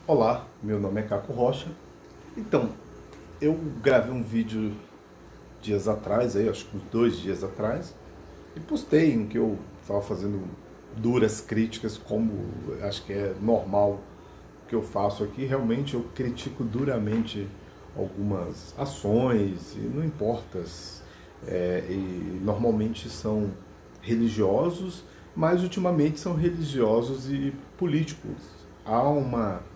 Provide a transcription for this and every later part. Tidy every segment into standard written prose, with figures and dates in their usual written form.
Olá, meu nome é Caco Rocha. Então, eu gravei um vídeo dias atrás, acho que uns 2 dias atrás, e postei em que eu estava fazendo duras críticas, como acho que é normal que eu faço aqui. Realmente eu critico duramente algumas ações, e não importa, e normalmente são religiosos, mas ultimamente são religiosos e políticos. Há uma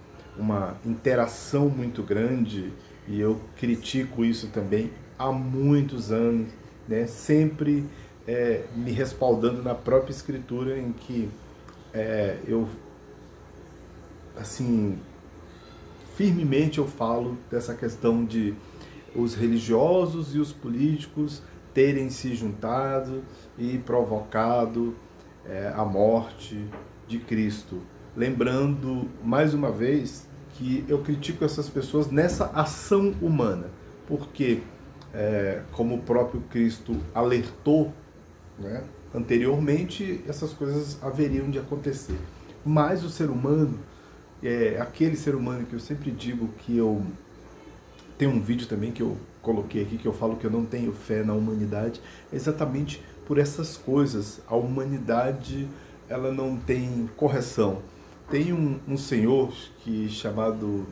interação muito grande e eu critico isso também há muitos anos, né? Sempre me respaldando na própria escritura, em que eu, assim, firmemente eu falo dessa questão de os religiosos e os políticos terem se juntado e provocado a morte de Cristo. Lembrando, mais uma vez, que eu critico essas pessoas nessa ação humana, porque, como o próprio Cristo alertou, né, anteriormente, essas coisas haveriam de acontecer. Mas o ser humano, aquele ser humano que eu sempre digo que eu... Tem um vídeo também que eu coloquei aqui que eu falo que eu não tenho fé na humanidade, exatamente por essas coisas. A humanidade, ela não tem correção. Tem um senhor que chamado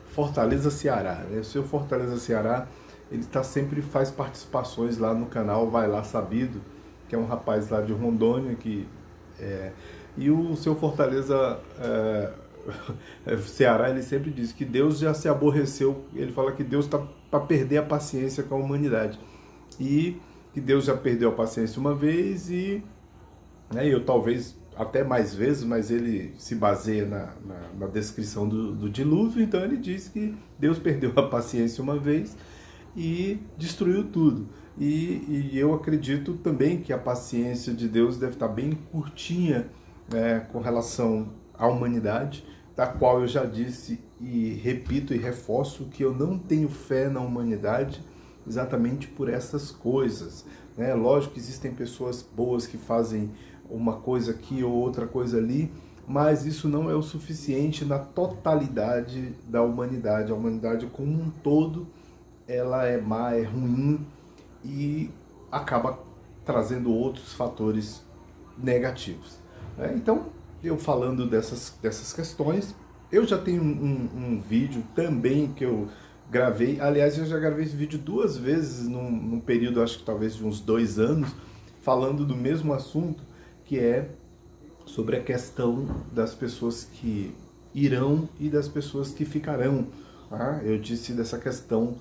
Fortaleza Ceará, né? O senhor Fortaleza Ceará, ele sempre faz participações lá no canal Vai Lá Sabido, que é um rapaz lá de Rondônia que e o seu Fortaleza Ceará, ele sempre diz que Deus já se aborreceu. Ele fala que Deus está para perder a paciência com a humanidade, e que Deus já perdeu a paciência uma vez, e eu talvez até mais vezes, mas ele se baseia na descrição do dilúvio. Então ele diz que Deus perdeu a paciência uma vez e destruiu tudo. E eu acredito também que a paciência de Deus deve estar bem curtinha, com relação à humanidade, da qual eu já disse e repito e reforço que eu não tenho fé na humanidade exatamente por essas coisas, né? Lógico que existem pessoas boas que fazem uma coisa aqui ou outra coisa ali, mas isso não é o suficiente na totalidade da humanidade. A humanidade como um todo, ela é má, é ruim e acaba trazendo outros fatores negativos, né? Então, eu falando dessas questões, eu já tenho um vídeo também que eu gravei. Aliás, eu já gravei esse vídeo 2 vezes num período, acho que talvez de uns 2 anos, falando do mesmo assunto, que é sobre a questão das pessoas que irão e das pessoas que ficarão. Tá? Eu disse dessa questão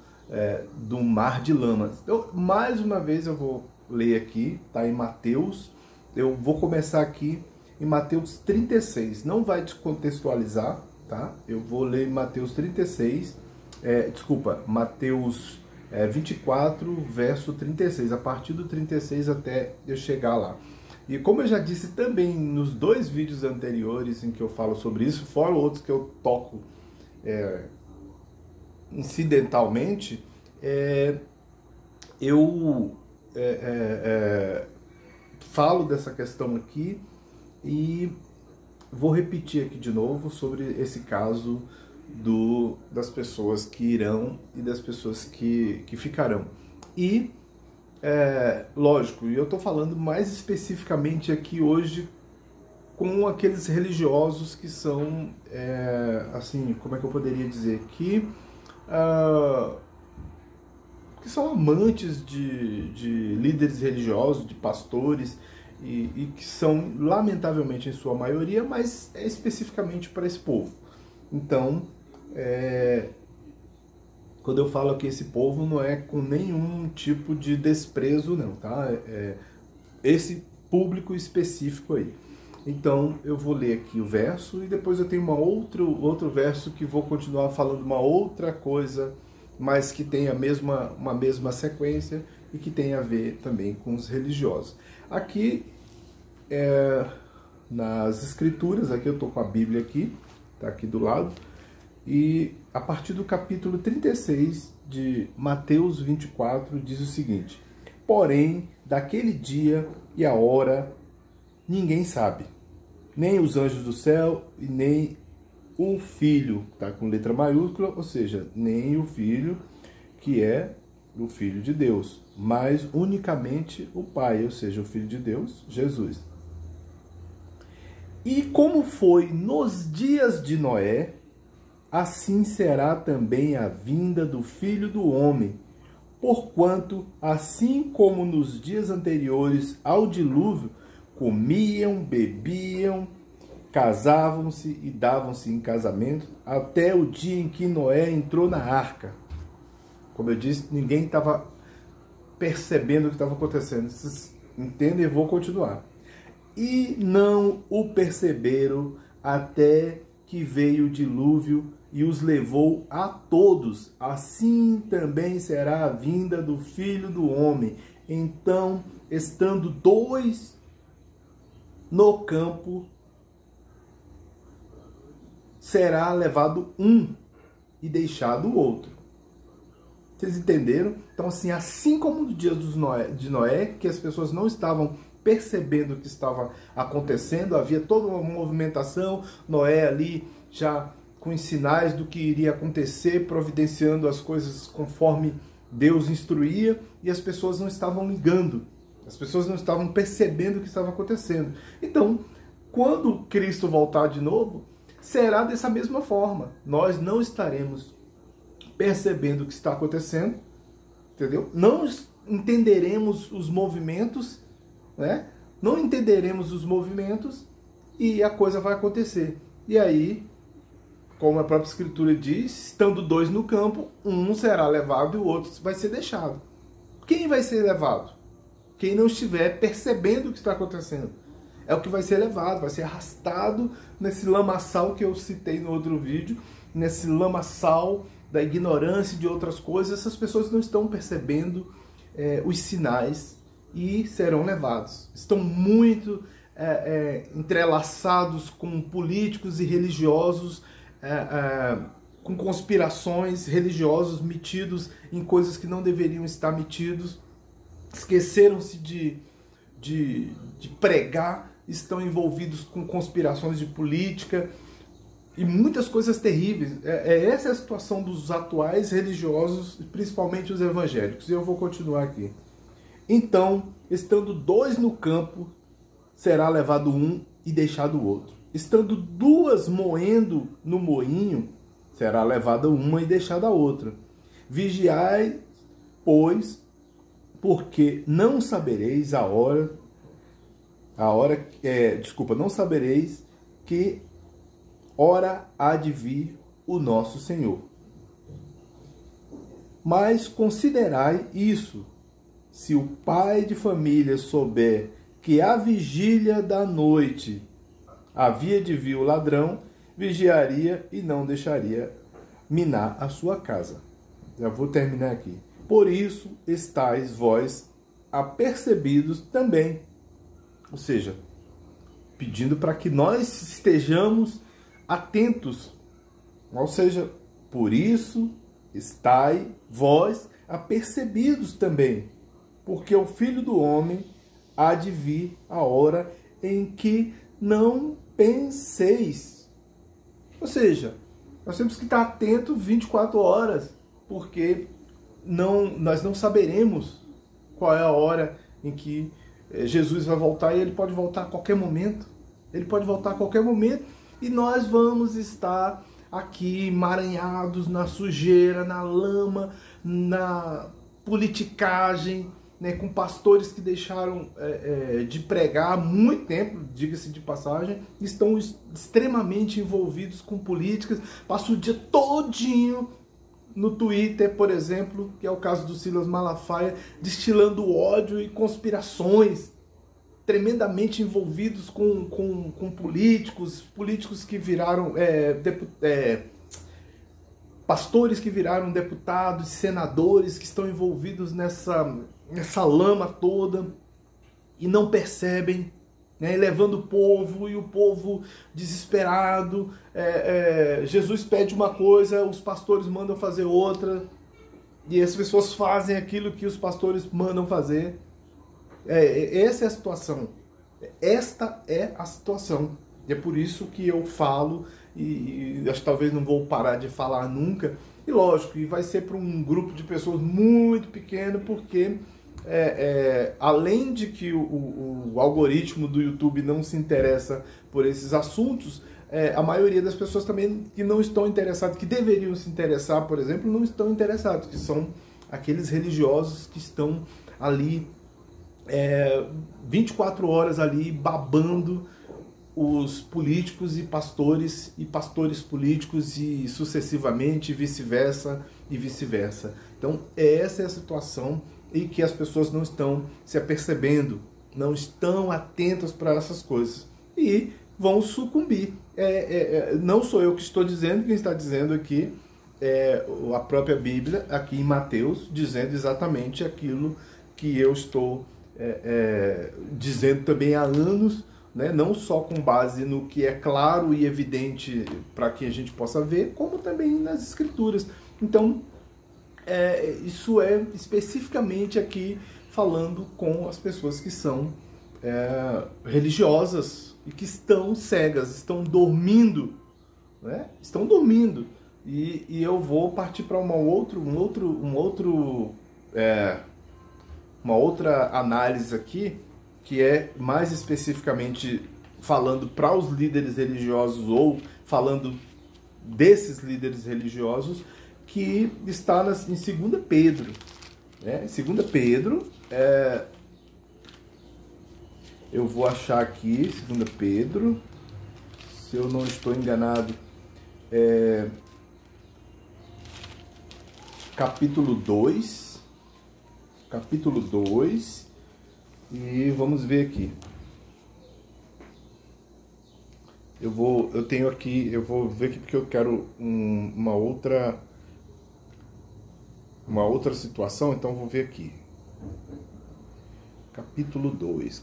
do mar de lamas. Então, mais uma vez eu vou ler aqui, tá em Mateus. Eu vou começar aqui em Mateus 36. Não vai descontextualizar, tá? Eu vou ler em Mateus 36, Mateus 24, verso 36, a partir do 36 até eu chegar lá. E como eu já disse também nos 2 vídeos anteriores em que eu falo sobre isso, fora outros que eu toco incidentalmente, eu falo dessa questão aqui e vou repetir aqui de novo sobre esse caso das pessoas que irão e das pessoas que ficarão. E, lógico, eu estou falando mais especificamente aqui hoje com aqueles religiosos que são, assim, como é que eu poderia dizer, que são amantes de líderes religiosos, de pastores, e que são, lamentavelmente, em sua maioria, mas é especificamente para esse povo. Então, quando eu falo que esse povo não é com nenhum tipo de desprezo, não, tá? Esse público específico aí. Então, eu vou ler aqui o verso e depois eu tenho outro verso que vou continuar falando uma outra coisa, mas que tem uma mesma sequência e que tem a ver também com os religiosos. Aqui, nas escrituras, aqui eu estou com a Bíblia aqui, tá aqui do lado, e a partir do capítulo 36 de Mateus 24 diz o seguinte: porém, daquele dia e a hora ninguém sabe, nem os anjos do céu e nem o filho, está com letra maiúscula, ou seja, nem o filho que é o Filho de Deus, mas unicamente o Pai, ou seja, o Filho de Deus, Jesus. E como foi nos dias de Noé, assim será também a vinda do Filho do Homem. Porquanto, assim como nos dias anteriores ao dilúvio, comiam, bebiam, casavam-se e davam-se em casamento, até o dia em que Noé entrou na arca. Como eu disse, ninguém estava percebendo o que estava acontecendo. Vocês entendem? Eu vou continuar. E não o perceberam até que veio o dilúvio e os levou a todos. Assim também será a vinda do Filho do Homem. Então, estando dois no campo, será levado um e deixado o outro. Vocês entenderam? Então, assim como no dia de Noé, que as pessoas não estavam percebendo o que estava acontecendo, havia toda uma movimentação, Noé ali já com os sinais do que iria acontecer, providenciando as coisas conforme Deus instruía, e as pessoas não estavam ligando, as pessoas não estavam percebendo o que estava acontecendo. Então, quando Cristo voltar de novo, será dessa mesma forma. Nós não estaremos percebendo o que está acontecendo, entendeu? Não entenderemos os movimentos, né? Não entenderemos os movimentos e a coisa vai acontecer. E aí, como a própria Escritura diz, estando dois no campo, um será levado e o outro vai ser deixado. Quem vai ser levado? Quem não estiver percebendo o que está acontecendo. É o que vai ser levado, vai ser arrastado nesse lamaçal que eu citei no outro vídeo, nesse lamaçal da ignorância e de outras coisas. Essas pessoas não estão percebendo os sinais e serão levados. Estão muito entrelaçados com políticos e religiosos, com conspirações, religiosos metidos em coisas que não deveriam estar metidos, esqueceram-se de pregar, estão envolvidos com conspirações de política e muitas coisas terríveis. Essa é a situação dos atuais religiosos, principalmente os evangélicos. E eu vou continuar aqui. Então, estando dois no campo, será levado um e deixado o outro. Estando duas moendo no moinho, será levada uma e deixada a outra. Vigiai, pois, porque não sabereis não sabereis que hora há de vir o nosso Senhor. Mas considerai isso: se o pai de família souber que à vigília da noite havia de vir o ladrão, vigiaria e não deixaria minar a sua casa. Já vou terminar aqui. Por isso estáis vós apercebidos também. Ou seja, pedindo para que nós estejamos atentos. Ou seja, por isso estáis vós apercebidos também, porque o Filho do Homem há de vir a hora em que não penseis. Ou seja, nós temos que estar atentos 24 horas, porque nós não saberemos qual é a hora em que Jesus vai voltar, e ele pode voltar a qualquer momento. Ele pode voltar a qualquer momento e nós vamos estar aqui emaranhados na sujeira, na lama, na politicagem, né, com pastores que deixaram de pregar há muito tempo, diga-se de passagem, estão extremamente envolvidos com políticas, passam o dia todinho no Twitter, por exemplo, que é o caso do Silas Malafaia, destilando ódio e conspirações, tremendamente envolvidos com políticos que viraram pastores que viraram deputados, senadores que estão envolvidos nessa lama toda e não percebem, né, levando o povo, e o povo desesperado. Jesus pede uma coisa, os pastores mandam fazer outra, e as pessoas fazem aquilo que os pastores mandam fazer. Essa é a situação. Esta é a situação. E é por isso que eu falo e acho que talvez não vou parar de falar nunca. E lógico, e vai ser para um grupo de pessoas muito pequeno, porque além de que o algoritmo do YouTube não se interessa por esses assuntos, a maioria das pessoas também que não estão interessadas, que deveriam se interessar, por exemplo, não estão interessados, que são aqueles religiosos que estão ali 24 horas ali babando os políticos e pastores políticos e sucessivamente vice-versa e vice-versa. Então essa é a situação e que as pessoas não estão se apercebendo, não estão atentas para essas coisas e vão sucumbir. Não sou eu que estou dizendo, quem está dizendo aqui a própria Bíblia, aqui em Mateus, dizendo exatamente aquilo que eu estou dizendo também há anos, né? Não só com base no que é claro e evidente para que a gente possa ver, como também nas Escrituras. Então, isso é especificamente aqui falando com as pessoas que são religiosas e que estão cegas, estão dormindo, né? Estão dormindo. E eu vou partir para uma outra análise aqui, que é mais especificamente falando para os líderes religiosos ou falando desses líderes religiosos, que está em 2 Pedro. Né? 2 Pedro, eu vou achar aqui, 2 Pedro, se eu não estou enganado, capítulo 2, e vamos ver aqui. Eu vou ver aqui porque eu quero uma outra situação, então eu vou ver aqui. Capítulo 2.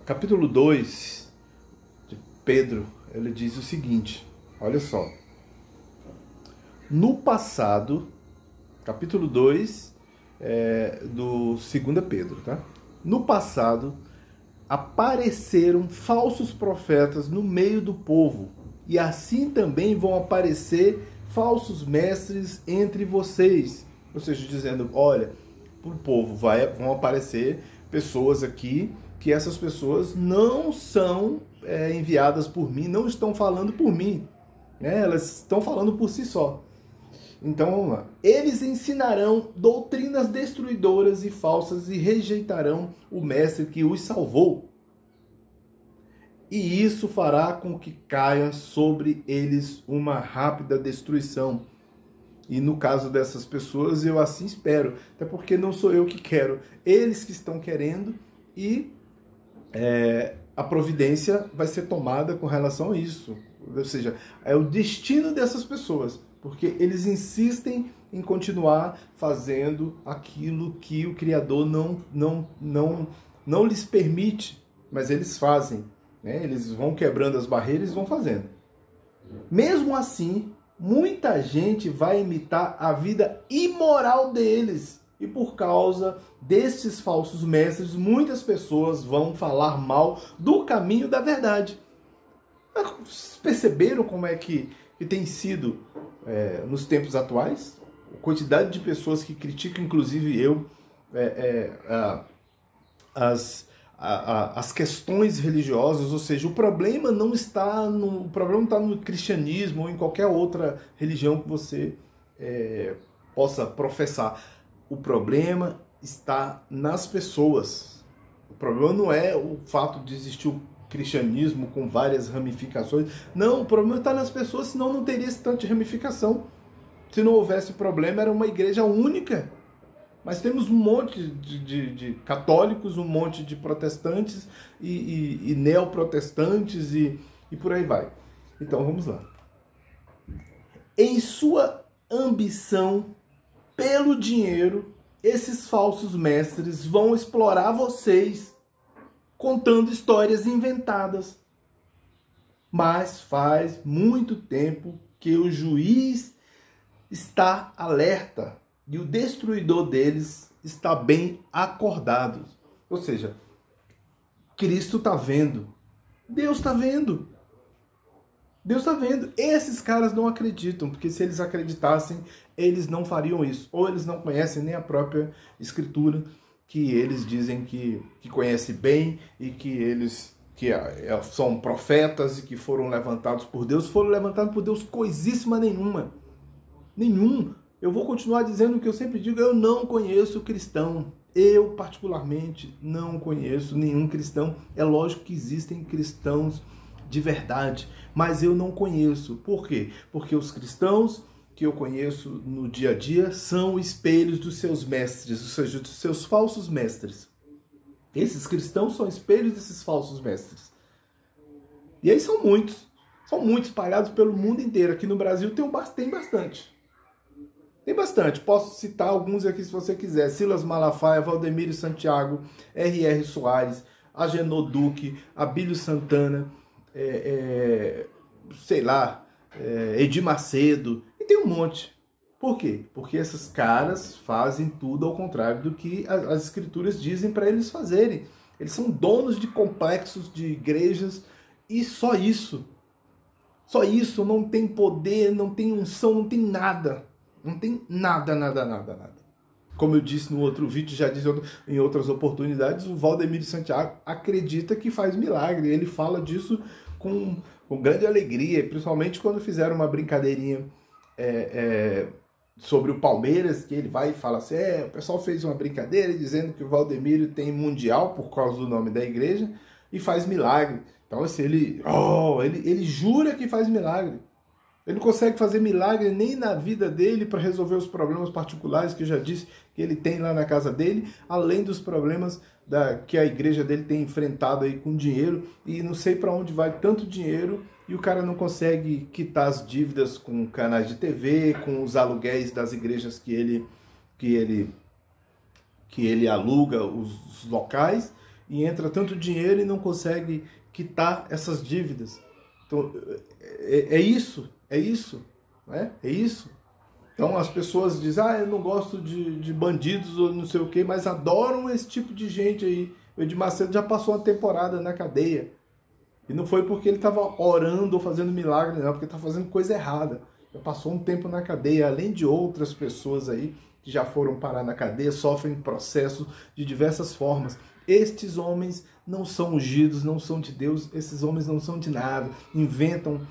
Capítulo 2 de Pedro, ele diz o seguinte, olha só. No passado, capítulo 2 do 2 Pedro, tá? No passado, apareceram falsos profetas no meio do povo, e assim também vão aparecer falsos mestres entre vocês. Ou seja, dizendo, olha, para o povo vão aparecer pessoas aqui, que essas pessoas não são enviadas por mim, não estão falando por mim, né? Elas estão falando por si só. Então vamos lá. Eles ensinarão doutrinas destruidoras e falsas e rejeitarão o mestre que os salvou. E isso fará com que caia sobre eles uma rápida destruição. E no caso dessas pessoas, eu assim espero. Até porque não sou eu que quero. Eles que estão querendo, e a providência vai ser tomada com relação a isso. Ou seja, é o destino dessas pessoas. Porque eles insistem em continuar fazendo aquilo que o Criador não lhes permite, mas eles fazem. Né? Eles vão quebrando as barreiras e vão fazendo. Mesmo assim, muita gente vai imitar a vida imoral deles. E por causa desses falsos mestres, muitas pessoas vão falar mal do caminho da verdade. Vocês perceberam como é que tem sido nos tempos atuais? A quantidade de pessoas que criticam, inclusive eu, as questões religiosas. Ou seja, o problema não está no cristianismo ou em qualquer outra religião que você possa professar. O problema está nas pessoas. O problema não é o fato de existir o cristianismo com várias ramificações. Não, o problema está nas pessoas, senão não teria esse tanto de ramificação. Se não houvesse problema, era uma igreja única. Mas temos um monte de católicos, um monte de protestantes e neoprotestantes e por aí vai. Então vamos lá. Em sua ambição pelo dinheiro, esses falsos mestres vão explorar vocês, contando histórias inventadas. Mas faz muito tempo que o juiz está alerta e o destruidor deles está bem acordado. Ou seja, Cristo está vendo. Deus está vendo. Deus está vendo. Esses caras não acreditam, porque se eles acreditassem, eles não fariam isso. Ou eles não conhecem nem a própria Escritura, que eles dizem que conhecem bem e que eles são profetas e que foram levantados por Deus. Foram levantados por Deus coisíssima nenhuma. Nenhum. Eu vou continuar dizendo o que eu sempre digo, eu não conheço cristão. Eu, particularmente, não conheço nenhum cristão. É lógico que existem cristãos de verdade, mas eu não conheço. Por quê? Porque os cristãos que eu conheço no dia a dia são espelhos dos seus mestres, ou seja, dos seus falsos mestres. Esses cristãos são espelhos desses falsos mestres. E aí são muitos espalhados pelo mundo inteiro. Aqui no Brasil tem bastante. Tem bastante. Posso citar alguns aqui se você quiser. Silas Malafaia, Valdemiro Santiago, R.R. Soares, Agenor Duque, Abílio Santana, Edir Macedo, e tem um monte. Por quê? Porque esses caras fazem tudo ao contrário do que as escrituras dizem para eles fazerem. Eles são donos de complexos, de igrejas, e só isso. Só isso, não tem poder, não tem unção, não tem nada. Não tem nada. Como eu disse no outro vídeo, já disse em outras oportunidades, o Valdemiro Santiago acredita que faz milagre. Ele fala disso com grande alegria, principalmente quando fizeram uma brincadeirinha sobre o Palmeiras, que ele vai e fala assim, o pessoal fez uma brincadeira dizendo que o Valdemiro tem mundial por causa do nome da igreja e faz milagre. Então assim, ele jura que faz milagre. Ele não consegue fazer milagre nem na vida dele para resolver os problemas particulares que eu já disse que ele tem lá na casa dele, além dos problemas que a igreja dele tem enfrentado aí com dinheiro, e não sei para onde vai tanto dinheiro, e o cara não consegue quitar as dívidas com canais de TV, com os aluguéis das igrejas que ele aluga os locais, e entra tanto dinheiro e não consegue quitar essas dívidas. Então, é isso. Né? É isso. Então as pessoas dizem, eu não gosto de bandidos ou não sei o que, mas adoram esse tipo de gente aí. O Edir Macedo já passou uma temporada na cadeia. E não foi porque ele estava orando ou fazendo milagre, não, porque está fazendo coisa errada. Já passou um tempo na cadeia, além de outras pessoas aí que já foram parar na cadeia, sofrem processos de diversas formas. Estes homens não são ungidos, não são de Deus, esses homens não são de nada, inventam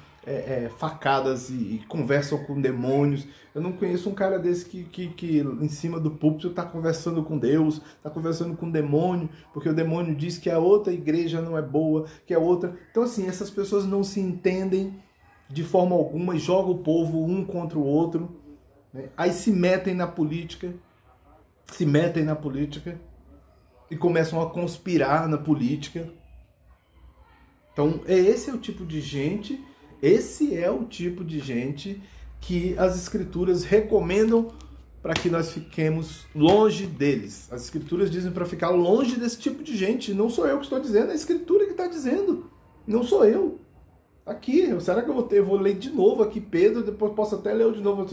facadas e conversam com demônios. Eu não conheço um cara desse que em cima do púlpito está conversando com Deus, está conversando com o demônio, porque o demônio diz que a outra igreja não é boa, que a outra... Então assim, essas pessoas não se entendem de forma alguma e jogam o povo um contra o outro, né? Aí se metem na política e começam a conspirar na política. Então esse é o tipo de gente que as escrituras recomendam para que nós fiquemos longe deles. As escrituras dizem para ficar longe desse tipo de gente. Não sou eu que estou dizendo, é a escritura que está dizendo. Não sou eu. Aqui, será que eu vou ler de novo aqui Pedro, depois posso até ler de novo.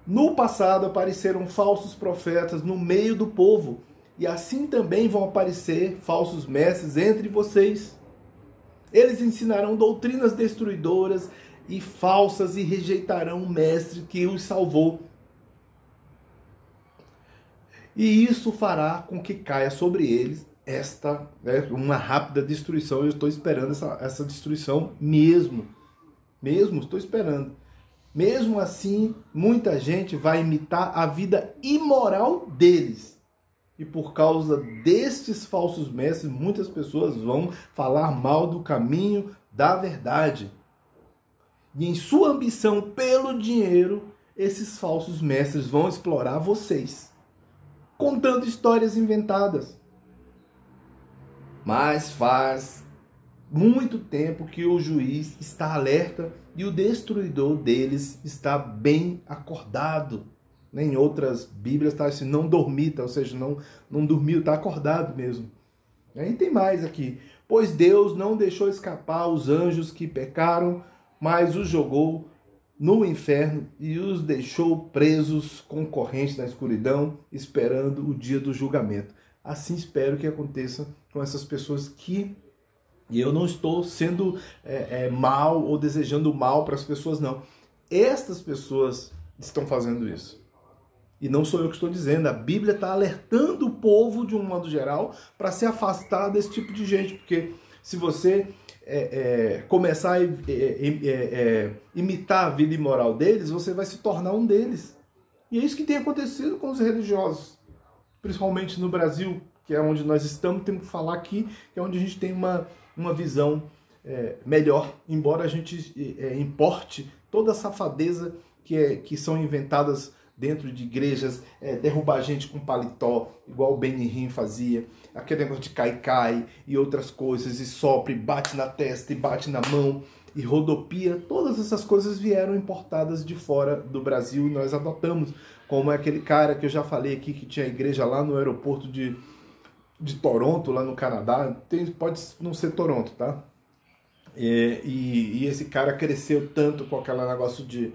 No passado apareceram falsos profetas no meio do povo, e assim também vão aparecer falsos mestres entre vocês. Eles ensinarão doutrinas destruidoras e falsas e rejeitarão o mestre que os salvou. E isso fará com que caia sobre eles uma rápida destruição. Eu estou esperando essa destruição mesmo. Estou esperando. Mesmo assim, muita gente vai imitar a vida imoral deles. E por causa destes falsos mestres, muitas pessoas vão falar mal do caminho da verdade. E em sua ambição pelo dinheiro, esses falsos mestres vão explorar vocês, contando histórias inventadas. Mas faz muito tempo que o juiz está alerta e o destruidor deles está bem acordado. Em outras Bíblias está assim, não dormita, ou seja, não dormiu, está acordado mesmo. E aí tem mais aqui. Pois Deus não deixou escapar os anjos que pecaram, mas os jogou no inferno e os deixou presos com correntes na escuridão, esperando o dia do julgamento. assim espero que aconteça com essas pessoas que... E eu não estou sendo mal ou desejando mal para as pessoas, não. Estas pessoas estão fazendo isso. E não sou eu que estou dizendo, a Bíblia está alertando o povo, de um modo geral, para se afastar desse tipo de gente. Porque se você começar a imitar a vida imoral deles, você vai se tornar um deles. E é isso que tem acontecido com os religiosos, principalmente no Brasil, que é onde nós estamos. Temos que falar aqui, que é onde a gente tem uma visão melhor, embora a gente importe toda a safadeza que são inventadas dentro de igrejas, derrubar gente com paletó, igual o Benihim fazia, aquele negócio de cai-cai e outras coisas, e sopra, e bate na testa, e bate na mão, e rodopia. Todas essas coisas vieram importadas de fora do Brasil e nós adotamos, como é aquele cara que eu já falei aqui, que tinha igreja lá no aeroporto de Toronto, lá no Canadá. Pode não ser Toronto, tá? E esse cara cresceu tanto com aquele negócio de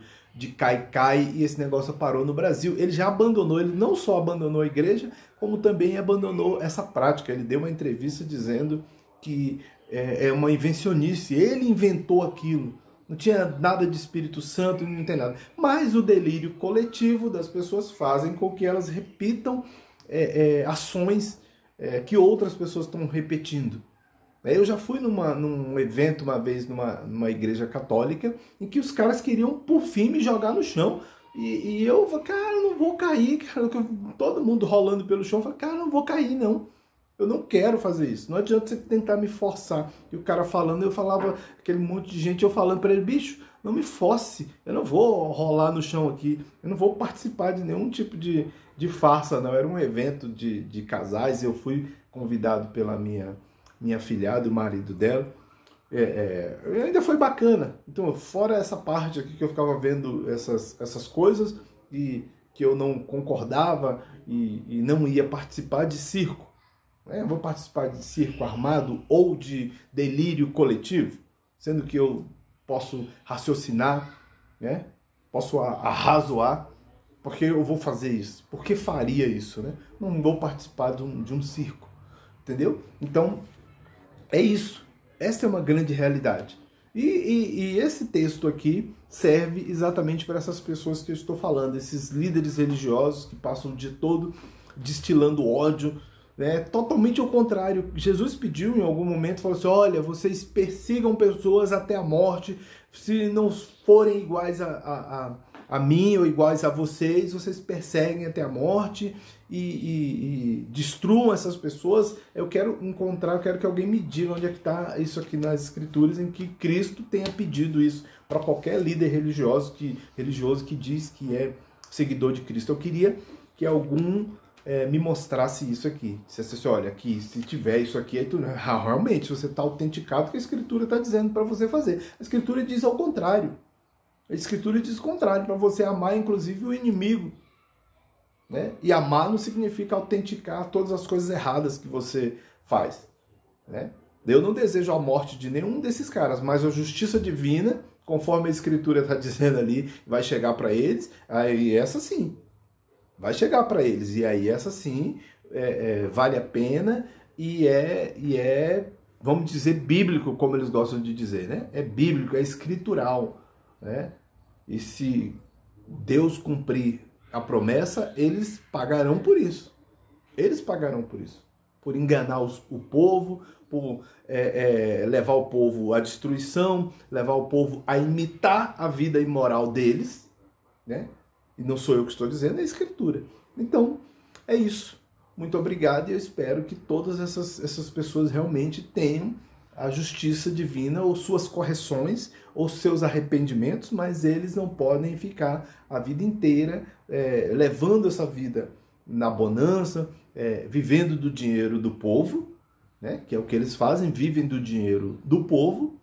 cai-cai, e esse negócio parou no Brasil. Ele já abandonou, ele não só abandonou a igreja, como também abandonou essa prática. Ele deu uma entrevista dizendo que é uma invencionice, ele inventou aquilo. Não tinha nada de Espírito Santo, não tem nada. Mas o delírio coletivo das pessoas fazem com que elas repitam ações que outras pessoas estão repetindo. Eu já fui num evento uma vez numa igreja católica em que os caras queriam, por fim, me jogar no chão. E eu falei, cara, eu não vou cair, cara. Todo mundo rolando pelo chão. Eu falei, cara, eu não vou cair, não. Eu não quero fazer isso. Não adianta você tentar me forçar. E o cara falando, eu falava, aquele monte de gente, eu falando para ele, bicho, não me force. Eu não vou rolar no chão aqui. Eu não vou participar de nenhum tipo de farsa, não. Era um evento de casais. Eu fui convidado pela minha afilhada, o marido dela. Ainda foi bacana. Então, fora essa parte aqui que eu ficava vendo essas coisas e que eu não concordava e não ia participar de circo. Eu vou participar de circo armado ou de delírio coletivo, sendo que eu posso raciocinar, né? Posso arrazoar, porque eu vou fazer isso. Por que faria isso, né? Não vou participar de um circo, entendeu? Então, é isso. Essa é uma grande realidade. E esse texto aqui serve exatamente para essas pessoas que eu estou falando, esses líderes religiosos que passam o dia todo destilando ódio, né? Totalmente ao contrário. Jesus pediu em algum momento, falou assim, olha, vocês persigam pessoas até a morte, se não forem iguais a mim ou iguais a vocês perseguem até a morte e destruam essas pessoas. Eu quero que alguém me diga onde é que está isso aqui nas Escrituras, em que Cristo tenha pedido isso para qualquer líder religioso que diz que é seguidor de Cristo. Eu queria que algum me mostrasse isso aqui. Se você olha aqui, se tiver isso aqui, aí tu, realmente você está autenticado que a Escritura está dizendo para você fazer. A Escritura diz ao contrário. A Escritura diz o contrário, para você amar inclusive o inimigo. Né? E amar não significa autenticar todas as coisas erradas que você faz. Né? Eu não desejo a morte de nenhum desses caras, mas a justiça divina, conforme a Escritura está dizendo ali, vai chegar para eles, aí essa sim. Vai chegar para eles, e aí essa sim vale a pena e é, vamos dizer, bíblico, como eles gostam de dizer, né? É bíblico, é escritural, né? E se Deus cumprir a promessa, eles pagarão por isso. Eles pagarão por isso. Por enganar o povo, por levar o povo à destruição, levar o povo a imitar a vida imoral deles, né? E não sou eu que estou dizendo, é a Escritura. Então, é isso. Muito obrigado e eu espero que todas essas pessoas realmente tenham a justiça divina ou suas correções ou seus arrependimentos, mas eles não podem ficar a vida inteira levando essa vida na bonança, vivendo do dinheiro do povo, né? Que é o que eles fazem, vivem do dinheiro do povo,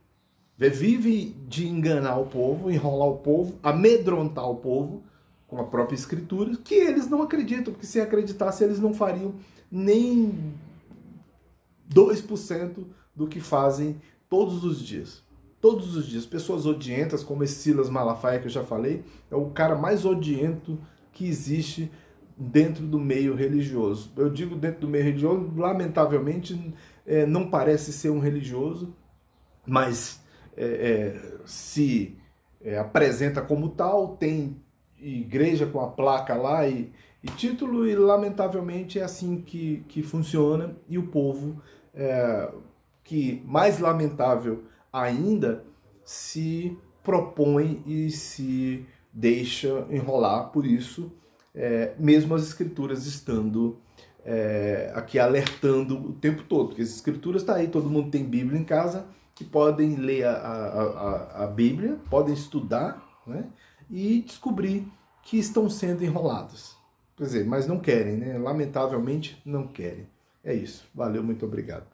vivem de enganar o povo, enrolar o povo, amedrontar o povo, com a própria Escritura, que eles não acreditam, porque se acreditassem eles não fariam nem 2% do que fazem todos os dias. Todos os dias. Pessoas odientas, como esse Silas Malafaia que eu já falei, é o cara mais odiento que existe dentro do meio religioso. Eu digo dentro do meio religioso, lamentavelmente não parece ser um religioso, mas se apresenta como tal, tem igreja com a placa lá e título, e lamentavelmente é assim que funciona, e o povo, que mais lamentável ainda, se propõe e se deixa enrolar por isso, mesmo as escrituras estando aqui alertando o tempo todo, porque as escrituras estão aí, todo mundo tem Bíblia em casa, que podem ler a Bíblia, podem estudar, né, e descobrir que estão sendo enrolados. Quer dizer, mas não querem, né? Lamentavelmente não querem. É isso. Valeu, muito obrigado.